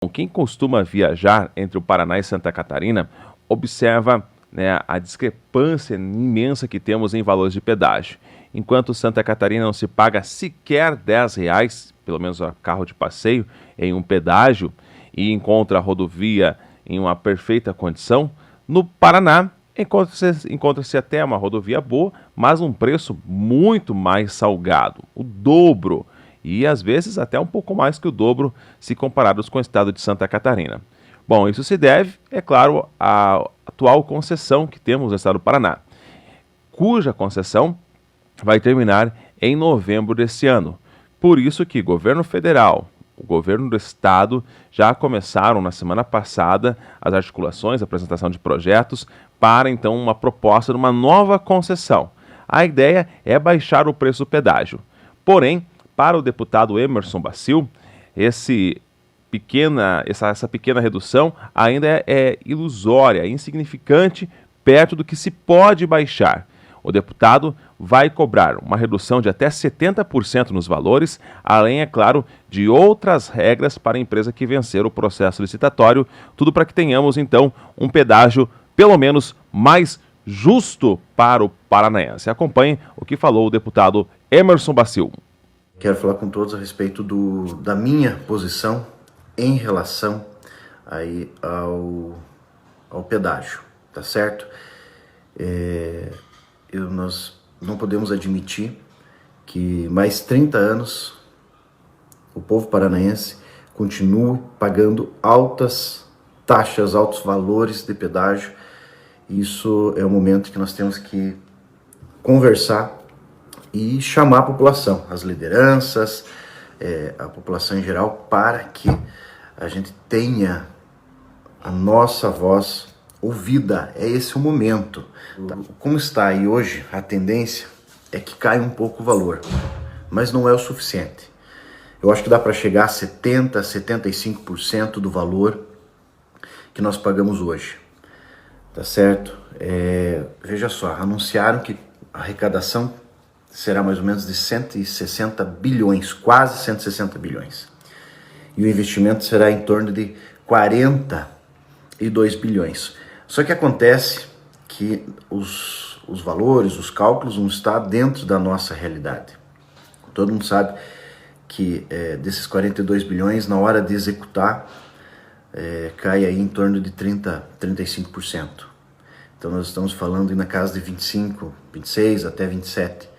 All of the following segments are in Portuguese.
Quem costuma viajar entre o Paraná e Santa Catarina observa, a discrepância imensa que temos em valores de pedágio. Enquanto Santa Catarina não se paga sequer R$ 10, pelo menos a carro de passeio, em um pedágio e encontra a rodovia em uma perfeita condição, no Paraná encontra-se até uma rodovia boa, mas um preço muito mais salgado, o dobro, e às vezes até um pouco mais que o dobro se comparados com o estado de Santa Catarina. Bom, isso se deve, é claro, à atual concessão que temos no estado do Paraná, cuja concessão vai terminar em novembro deste ano. Por isso que governo federal, o governo do estado já começaram na semana passada as articulações, a apresentação de projetos para então uma proposta de uma nova concessão. A ideia é baixar o preço do pedágio. Porém, para o deputado Emerson Bacil, essa pequena redução ainda é ilusória, insignificante, perto do que se pode baixar. O deputado vai cobrar uma redução de até 70% nos valores, além, é claro, de outras regras para a empresa que vencer o processo licitatório, tudo para que tenhamos, então, um pedágio, pelo menos, mais justo para o paranaense. Acompanhe o que falou o deputado Emerson Bacil. Quero falar com todos a respeito da minha posição em relação aí ao pedágio, tá certo? Nós não podemos admitir que mais 30 anos o povo paranaense continue pagando altas taxas, altos valores de pedágio. Isso é o momento que nós temos que conversar e chamar a população, as lideranças, a população em geral, para que a gente tenha a nossa voz ouvida. É esse o momento. Como está aí hoje, a tendência é que caia um pouco o valor, mas não é o suficiente. Eu acho que dá para chegar a 70%, 75% do valor que nós pagamos hoje, tá certo? Veja só, anunciaram que a arrecadação será mais ou menos de 160 bilhões, quase 160 bilhões. E o investimento será em torno de 42 bilhões. Só que acontece que os valores, os cálculos não estão dentro da nossa realidade. Todo mundo sabe que desses 42 bilhões, na hora de executar, cai aí em torno de 35%. Então nós estamos falando na casa de 25, 26 até 27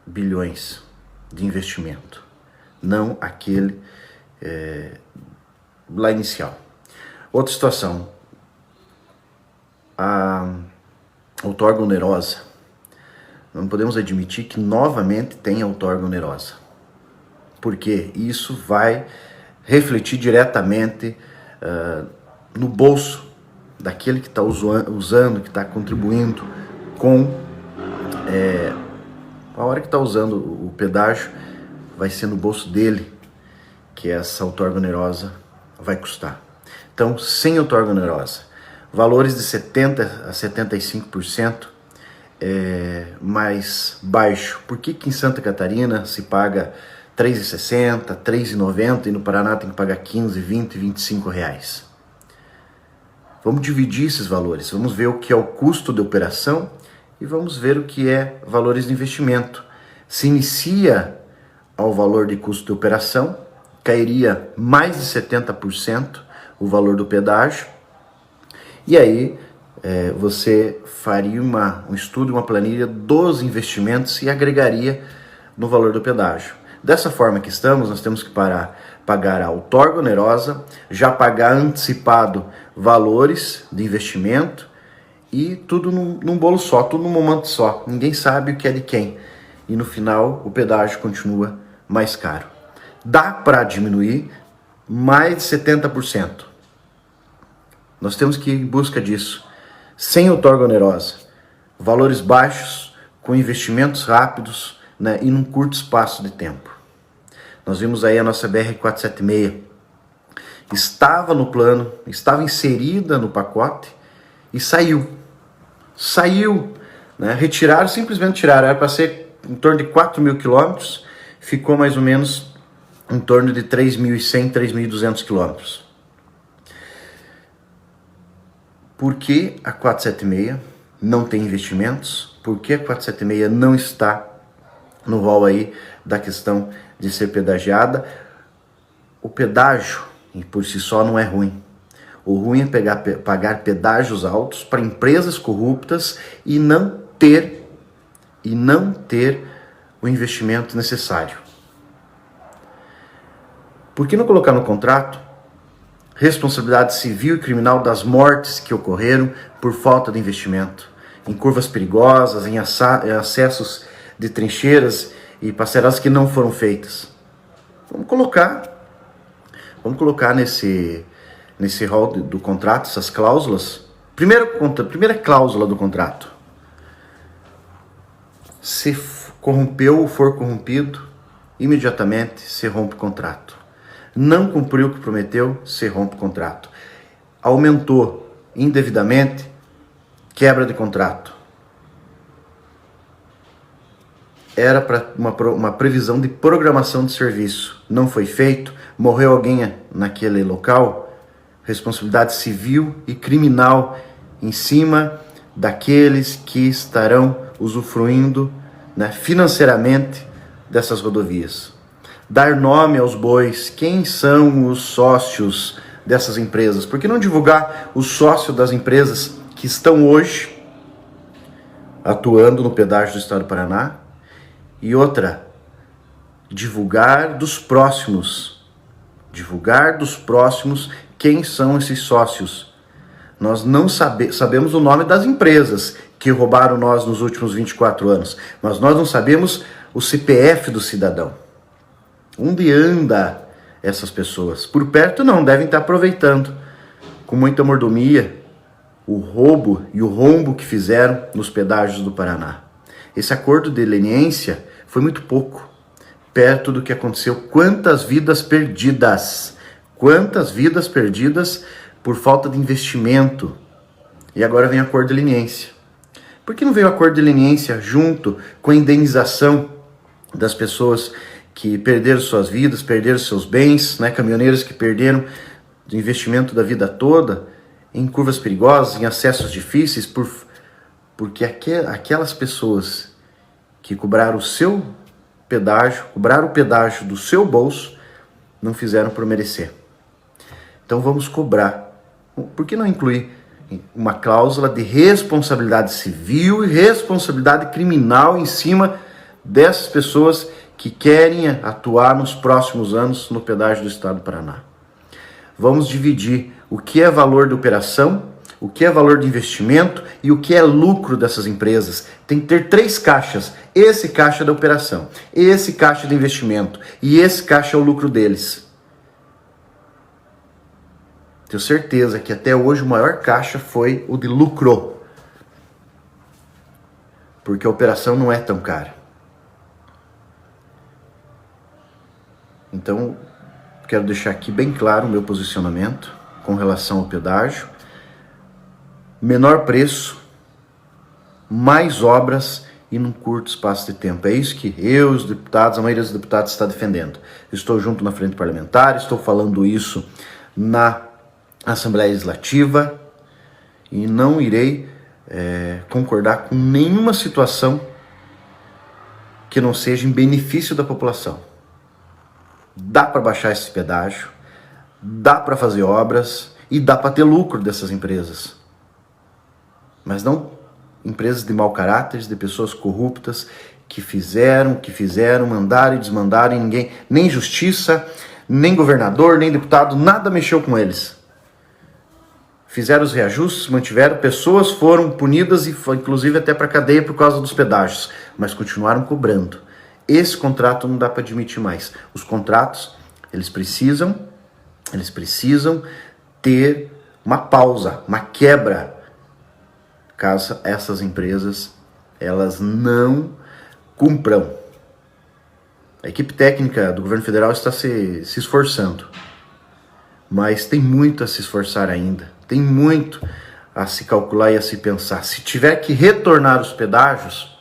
bilhões de investimento. Não aquele lá inicial. Outra situação, a outorga onerosa. Não podemos admitir que novamente tenha outorga onerosa, porque isso vai refletir diretamente no bolso daquele que está usando, que está contribuindo com a hora que está usando o pedágio, vai ser no bolso dele que essa outorga onerosa vai custar. Então, sem outorga onerosa, valores de 70% a 75% mais baixo. Por que em Santa Catarina se paga R$ 3,60, R$ 3,90 e no Paraná tem que pagar 15, 20, 25 reais? Vamos dividir esses valores, vamos ver o que é o custo de operação e vamos ver o que é valores de investimento. Se inicia ao valor de custo de operação, cairia mais de 70% o valor do pedágio, e aí você faria um estudo, uma planilha dos investimentos e agregaria no valor do pedágio. Dessa forma que estamos, nós temos que pagar a outorga onerosa, já pagar antecipado valores de investimento, e tudo num bolo só, tudo num momento só. Ninguém sabe o que é de quem. E no final o pedágio continua mais caro. Dá para diminuir mais de 70%. Nós temos que ir em busca disso. Sem outorga onerosa. Valores baixos, com investimentos rápidos, né, e num curto espaço de tempo. Nós vimos aí a nossa BR-476. Estava no plano, estava inserida no pacote e saiu, né? Simplesmente tiraram, era para ser em torno de 4 mil quilômetros, ficou mais ou menos em torno de 3.100, 3.200 quilômetros. Por que a 476 não tem investimentos? Por que a 476 não está no rol aí da questão de ser pedagiada? O pedágio, por si só, não é ruim. O ruim é pagar pedágios altos para empresas corruptas e não ter o investimento necessário. Por que não colocar no contrato responsabilidade civil e criminal das mortes que ocorreram por falta de investimento, em curvas perigosas, em acessos de trincheiras e passarelas que não foram feitas? Vamos colocar nesse rol do contrato essas cláusulas. Primeira cláusula do contrato: se corrompeu ou for corrompido, imediatamente se rompe o contrato. Não cumpriu o que prometeu, se rompe o contrato. Aumentou indevidamente, quebra de contrato. Era para uma previsão de programação de serviço. Não foi feito, morreu alguém naquele local, responsabilidade civil e criminal em cima daqueles que estarão usufruindo, né, financeiramente dessas rodovias. Dar nome aos bois, quem são os sócios dessas empresas? Por que não divulgar os sócios das empresas que estão hoje atuando no pedágio do estado do Paraná? E outra, divulgar dos próximos quem são esses sócios. Nós não sabemos o nome das empresas que roubaram nós nos últimos 24 anos, mas nós não sabemos o CPF do cidadão. Onde anda essas pessoas? Por perto não, devem estar aproveitando com muita mordomia o roubo e o rombo que fizeram nos pedágios do Paraná. Esse acordo de leniência foi muito pouco, perto do que aconteceu. Quantas vidas perdidas por falta de investimento. E agora vem o acordo de leniência. Por que não veio o acordo de leniência junto com a indenização das pessoas que perderam suas vidas, perderam seus bens, né? Caminhoneiros que perderam o investimento da vida toda em curvas perigosas, em acessos difíceis, porque aquelas pessoas que cobraram o seu pedágio, cobraram o pedágio do seu bolso, não fizeram por merecer. Então vamos cobrar. Por que não incluir uma cláusula de responsabilidade civil e responsabilidade criminal em cima dessas pessoas que querem atuar nos próximos anos no pedágio do estado do Paraná? Vamos dividir o que é valor de operação, o que é valor de investimento e o que é lucro dessas empresas. Tem que ter 3 caixas. Esse caixa da operação, esse caixa de investimento e esse caixa é o lucro deles. Tenho certeza que até hoje o maior caixa foi o de lucro, porque a operação não é tão cara. Então, quero deixar aqui bem claro o meu posicionamento com relação ao pedágio. Menor preço, mais obras e num curto espaço de tempo. É isso que eu, os deputados, a maioria dos deputados está defendendo. Estou junto na frente parlamentar, estou falando isso na Assembleia Legislativa e não irei concordar com nenhuma situação que não seja em benefício da população. Dá para baixar esse pedágio, dá para fazer obras e dá para ter lucro dessas empresas. Mas não empresas de mau caráter, de pessoas corruptas que fizeram, mandaram e desmandaram e ninguém, nem justiça, nem governador, nem deputado, nada mexeu com eles. Fizeram os reajustes, mantiveram, pessoas foram punidas e inclusive até para cadeia por causa dos pedágios, mas continuaram cobrando. Esse contrato não dá para admitir mais. Os contratos, eles precisam ter uma pausa, uma quebra, caso essas empresas elas não cumpram. A equipe técnica do governo federal está se esforçando, mas tem muito a se esforçar ainda. Tem muito a se calcular e a se pensar. Se tiver que retornar os pedágios,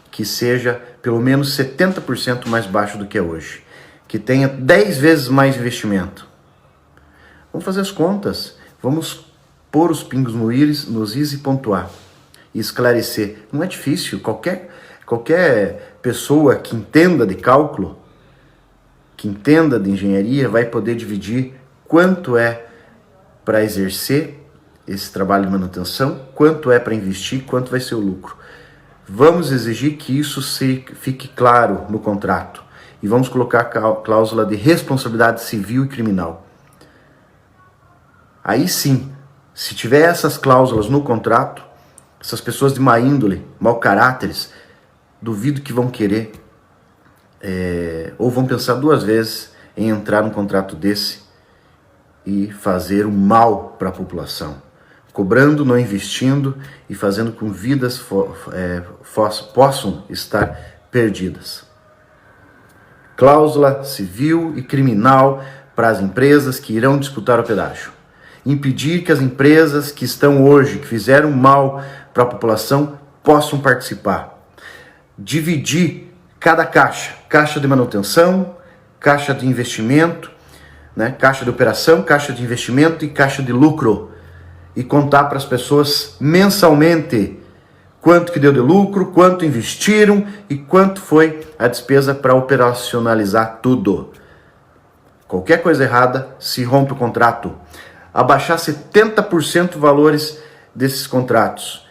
que seja pelo menos 70% mais baixo do que é hoje. que tenha 10 vezes mais investimento. Vamos fazer as contas, vamos pôr os pingos nos is e pontuar. E esclarecer. Não é difícil, qualquer pessoa que entenda de cálculo, que entenda de engenharia, vai poder dividir quanto é para exercer esse trabalho de manutenção, quanto é para investir, quanto vai ser o lucro. Vamos exigir que isso fique claro no contrato e vamos colocar a cláusula de responsabilidade civil e criminal. Aí sim, se tiver essas cláusulas no contrato, essas pessoas de má índole, mau caráteres, duvido que vão querer ou vão pensar 2 vezes em entrar num contrato desse e fazer um mal para a população, cobrando, não investindo e fazendo com que vidas possam estar perdidas. Cláusula civil e criminal para as empresas que irão disputar o pedágio. Impedir que as empresas que estão hoje, que fizeram mal para a população, possam participar. Dividir cada caixa de manutenção, caixa de investimento, né? Caixa de operação, caixa de investimento e caixa de lucro. E contar para as pessoas mensalmente quanto que deu de lucro, quanto investiram e quanto foi a despesa para operacionalizar tudo. Qualquer coisa errada, se rompe o contrato. Abaixar 70% valores desses contratos.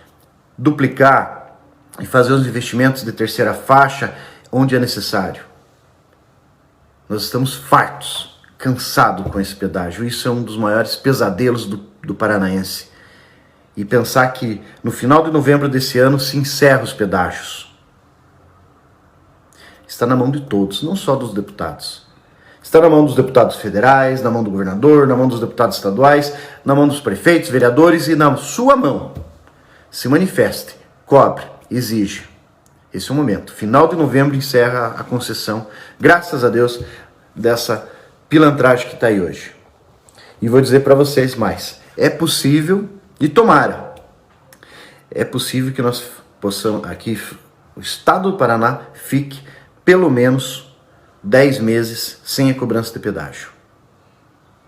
Duplicar e fazer os investimentos de terceira faixa onde é necessário. Nós estamos fartos, cansados com esse pedágio. Isso é um dos maiores pesadelos do paranaense. E pensar que no final de novembro desse ano se encerram os pedágios. Está na mão de todos, não só dos deputados. Está na mão dos deputados federais, na mão do governador, na mão dos deputados estaduais, na mão dos prefeitos, vereadores e na sua mão. Se manifeste, cobre, exige. Esse é o momento. Final de novembro encerra a concessão, graças a Deus, dessa pilantragem que está aí hoje. E vou dizer para vocês mais. É possível, e tomara, é possível que nós possamos, aqui, o estado do Paraná fique pelo menos 10 meses sem a cobrança de pedágio.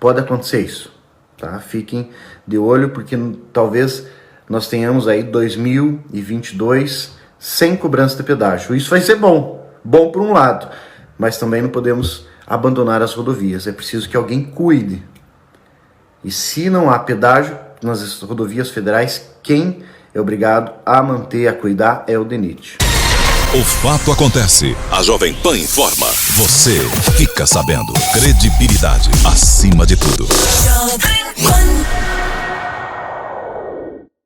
Pode acontecer isso, tá? Fiquem de olho, porque talvez nós tenhamos aí 2022 sem cobrança de pedágio. Isso vai ser bom por um lado, mas também não podemos abandonar as rodovias. É preciso que alguém cuide. E se não há pedágio nas rodovias federais, quem é obrigado a manter, a cuidar, é o DENIT. O fato acontece. A Jovem Pan informa. Você fica sabendo. Credibilidade acima de tudo.